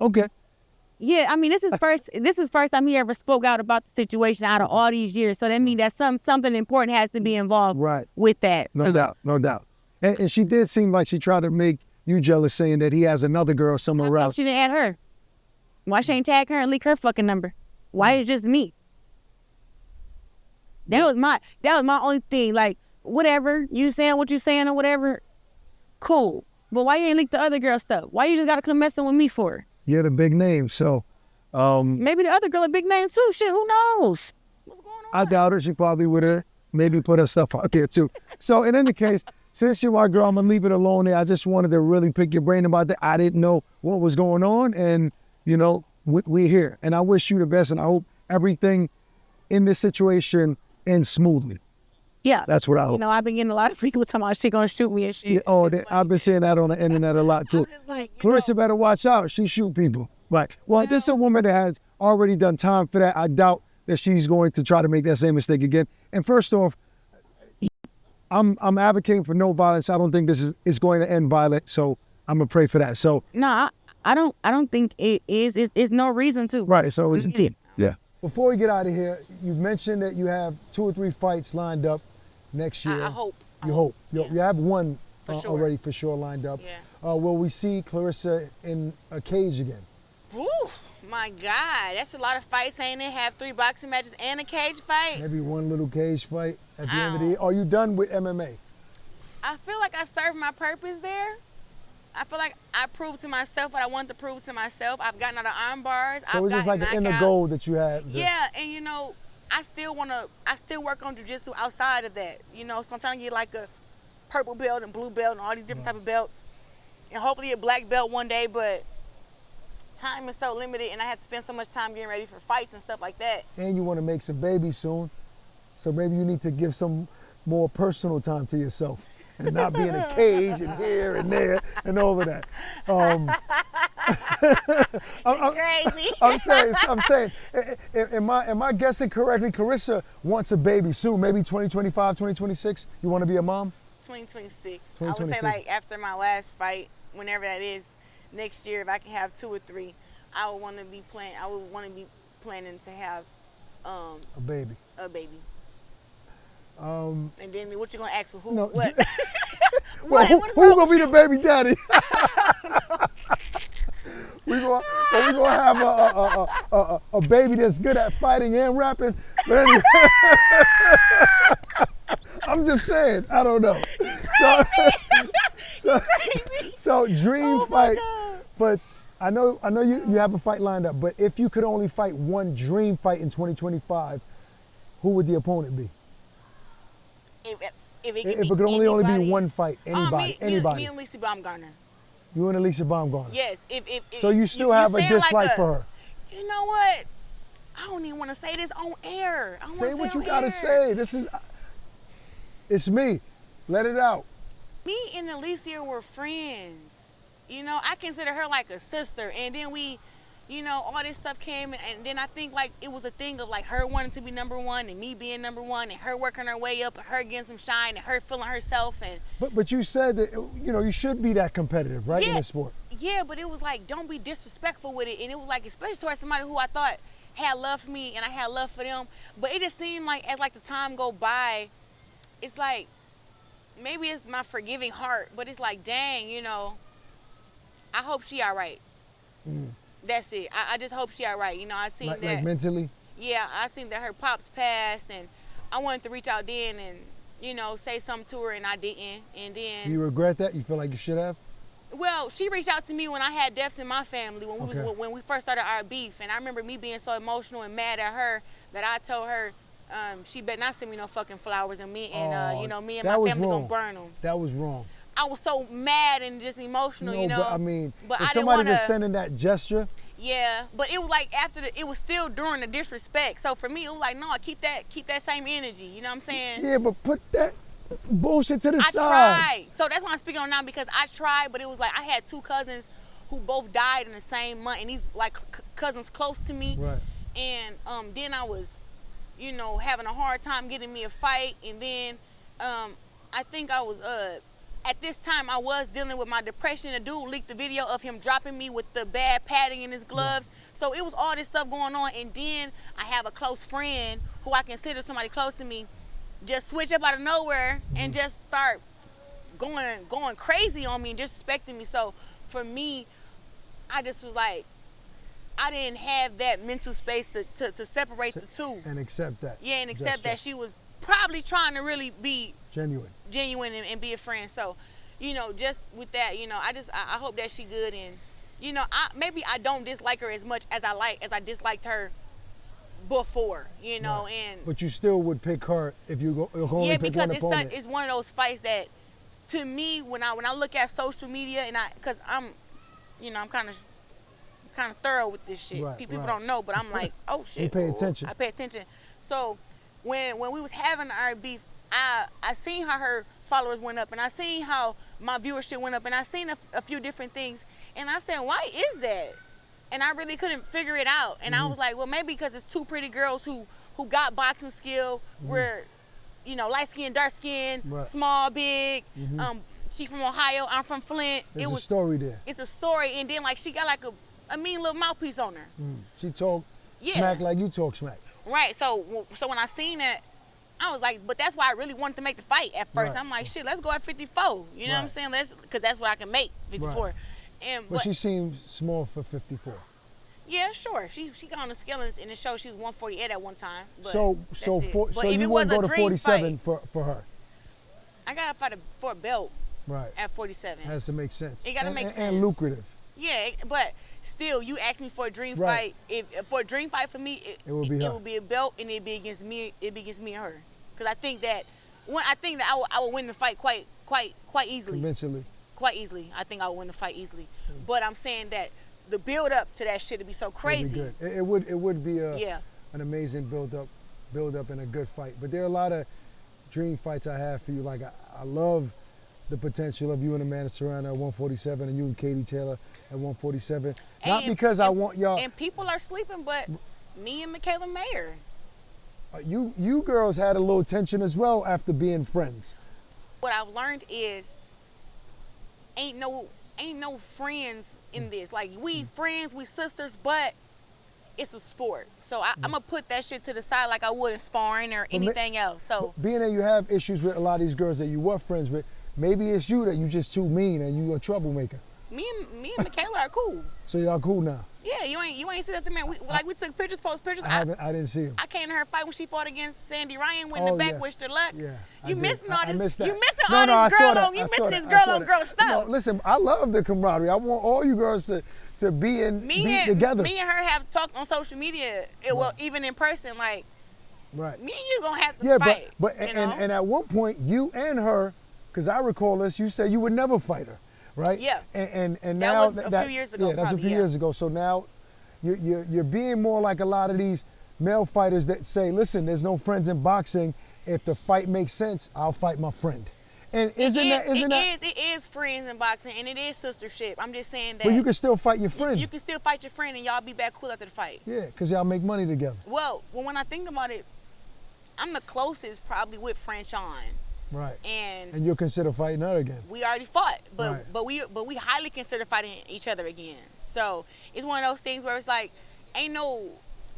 okay. Yeah, I mean, this is first time he ever spoke out about the situation out of all these years. So that means that something important has to be involved with that. No doubt. And she did seem like she tried to make you jealous, saying that he has another girl somewhere else. She didn't add her. Why she ain't tag her and leak her fucking number? Why is it just me? That was my only thing. Like, whatever, you saying what you saying or whatever, cool. But why you ain't leak the other girl stuff? Why you just gotta come messing with me for? You're the big name, so maybe the other girl a big name too. Shit, who knows? What's going on? I doubt it. She probably would have maybe put her stuff out there too. So in any case, since you're my girl, I'm gonna leave it alone there. I just wanted to really pick your brain about that. I didn't know what was going on, and you know, we're here. And I wish you the best, and I hope everything in this situation ends smoothly. Yeah. That's what I hope. You know, I've been getting a lot of people talking about she gonna shoot me and shit. Yeah, I've been saying that on the internet a lot too. Claressa better watch out. She shoot people. Right. Well, this is a woman that has already done time for that. I doubt that she's going to try to make that same mistake again. And first off, I'm advocating for no violence. I don't think this is going to end violent. So I'm gonna pray for that. So no, I don't think it is. It's no reason to. Right. So yeah. Before we get out of here, you mentioned that you have 2 or 3 fights lined up next year. I hope. You hope. Yeah. You have one already for sure lined up. Yeah. Will we see Claressa in a cage again? Ooh, my God. That's a lot of fights, ain't it? Have 3 boxing matches and a cage fight? Maybe 1 little cage fight at the end of the year. Are you done with MMA? I feel like I served my purpose there. I feel like I proved to myself what I wanted to prove to myself. I've gotten out of arm bars. So it's just like an inner goal that you had. Yeah, and you know, I still work on jiu-jitsu outside of that, you know, so I'm trying to get like a purple belt and blue belt and all these different type of belts, and hopefully a black belt one day, but time is so limited, and I had to spend so much time getting ready for fights and stuff like that. And you want to make some babies soon, so maybe you need to give some more personal time to yourself and not be in a cage and here and there and over that. Crazy. I'm saying, am I guessing correctly? Claressa wants a baby soon, maybe 2025, 2026. You want to be a mom? 2026. I would say like after my last fight, whenever that is, next year, if I can have 2 or 3, I would want to be planning to have a baby. And then what you gonna ask for? Who? No, what? Well, who gonna be the baby daddy? we gonna have a baby that's good at fighting and rapping. But anyway, I'm just saying. I don't know. So dream fight. But I know you have a fight lined up. But if you could only fight one dream fight in 2025, who would the opponent be? If it could only be one fight, anybody. Me and Lisa Baumgartner. You and Alicia Baumgartner. Yes. So you still have a dislike for her. You know what? I don't even want to say this on air. Say what you gotta say. It's me. Let it out. Me and Alicia were friends. You know, I consider her like a sister. And then we, you know, all this stuff came, and then I think like it was a thing of like her wanting to be #1 and me being #1 and her working her way up and her getting some shine and her feeling herself. And but you said that, you know, you should be that competitive, right, in the sport. Yeah, but it was like, don't be disrespectful with it. And it was like, especially towards somebody who I thought had love for me and I had love for them. But it just seemed like as like the time go by, it's like, maybe it's my forgiving heart, but it's like, dang, you know, I hope she all right. That's it. I just hope she all right. You know, I seen that. Like mentally? Yeah, I seen that her pops passed, and I wanted to reach out then and, you know, say something to her, and I didn't. And then. Do you regret that? You feel like you should have? Well, she reached out to me when I had deaths in my family, when we first started our beef. And I remember me being so emotional and mad at her that I told her she better not send me no fucking flowers, and me and, you know, me and my family gonna burn them. That was wrong. I was so mad and just emotional, no, you know. But I mean, but if somebody's just sending that gesture. Yeah, but it was like it was still during the disrespect. So for me, it was like, no, keep that same energy. You know what I'm saying? Yeah, but put that bullshit to the side. I tried. So that's why I'm speaking on now, because I tried, but it was like I had 2 cousins who both died in the same month, and these like cousins close to me. Right. And then I was, you know, having a hard time getting me a fight, and then I think I was at this time I was dealing with my depression. A dude leaked the video of him dropping me with the bad padding in his gloves. Right. So it was all this stuff going on, and then I have a close friend who I consider somebody close to me just switch up out of nowhere and just start going crazy on me and disrespecting me. So for me, I just was like, I didn't have that mental space to separate the two. And accept that. Yeah, and accept that she was probably trying to really be genuine and be a friend. So, you know, just with that, you know, I hope that she good, and, you know, maybe I don't dislike her as much as I disliked her before, you know. Right. And but you still would pick her if you go only pick one opponent. It's one of those fights that, to me, when I look at social media, and because I'm, you know, I'm kind of thorough with this shit. Right, People don't know, but I'm like, oh shit. You pay attention. I pay attention. So when we was having our beef, I seen how her followers went up, and I seen how my viewership went up, and I seen a few different things, and I said, why is that? And I really couldn't figure it out. And I was like, well, maybe because it's 2 pretty girls who got boxing skill, where, you know, light skin, dark skin, small, big. She from Ohio, I'm from Flint. There's a story there. It's a story, and then like she got like a mean little mouthpiece on her. She talk smack like you talk smack. Right. So when I seen that, I was like, but that's why I really wanted to make the fight at first. I'm like, shit, let's go at 54. You know what I'm saying? Because that's what I can make, 54. Right. But she seemed small for 54. Yeah, sure. She got on the scale and it showed she was 148 at one time. But so you wouldn't go to 47 for her? I got to fight for a belt. Right. At 47. Has to make sense. It got to make sense. And lucrative. Yeah, but still, you asked me for a dream fight. For a dream fight for me, it would be a belt, and it'd be against me. It'd be against me and her. Because I think that I would win the fight quite easily. Convincingly. Quite easily. I think I would win the fight easily. But I'm saying that the build up to that shit would be so crazy. It'd be good. It would be an amazing build up and a good fight. But there are a lot of dream fights I have for you. Like I love the potential of you and Amanda Serrano at 147 and you and Katie Taylor at 147. Not because I want y'all. And people are sleeping, but me and Michaela Mayer. You girls had a little tension as well after being friends. What I've learned is ain't no friends in this. Like we friends, we sisters, but it's a sport. So I'm gonna put that shit to the side like I would in sparring or anything else. So being that you have issues with a lot of these girls that you were friends with, maybe it's you that you just too mean and you a troublemaker. Me and Michaela are cool. So y'all cool now? Yeah, you ain't see that the man. We took pictures, post pictures. I didn't see him. I came to her fight when she fought against Sandy Ryan, went in the back, wished her luck. Yeah, you missing all this. I missed that. You missing all this girl on. You missing this girl on girl stuff. No, listen, I love the camaraderie. I want all you girls to be together. Me and her have talked on social media. Well, even in person, like. Right. Me and you gonna have to fight. And at one point, you and her, because I recall this, you said you would never fight her. right? Yeah. And that now was a few years ago. Yeah, that's probably, a few years ago. So now you're being more like a lot of these male fighters that say, listen, there's no friends in boxing. If the fight makes sense, I'll fight my friend. And it is friends in boxing, and it is sistership. I'm just saying that. But you can still fight your friend. You can still fight your friend, and y'all be back cool after the fight. Yeah, because y'all make money together. Well, when I think about it, I'm the closest probably with Franchon. Right. And you'll consider fighting her again. We already fought, but right. but we highly consider fighting each other again. So it's one of those things where it's like, ain't no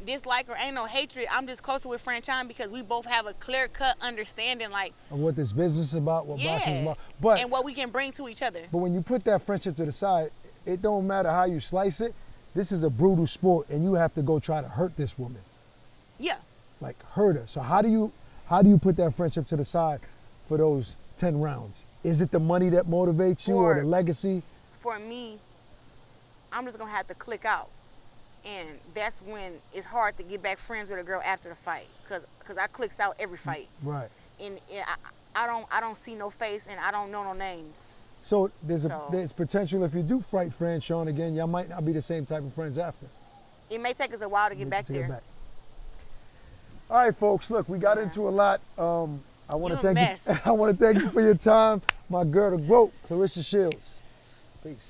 dislike or ain't no hatred. I'm just closer with Franchon because we both have a clear-cut understanding, like, of what this business is about, what boxing is about, and what we can bring to each other. But when you put that friendship to the side, it don't matter how you slice it. This is a brutal sport, and you have to go try to hurt this woman. Yeah. Like hurt her. So how do you put that friendship to the side for those 10 rounds? Is it the money that motivates you, or the legacy? For me, I'm just gonna have to click out. And that's when it's hard to get back friends with a girl after the fight, cause I clicks out every fight. Right. And I don't see no face, and I don't know no names. So there's potential if you do fight Franchon again, y'all might not be the same type of friends after. It may take us a while to get back there. All right, folks. Look, we got into a lot. I want to thank you. I want to thank you for your time, my girl, the GOAT, Claressa Shields.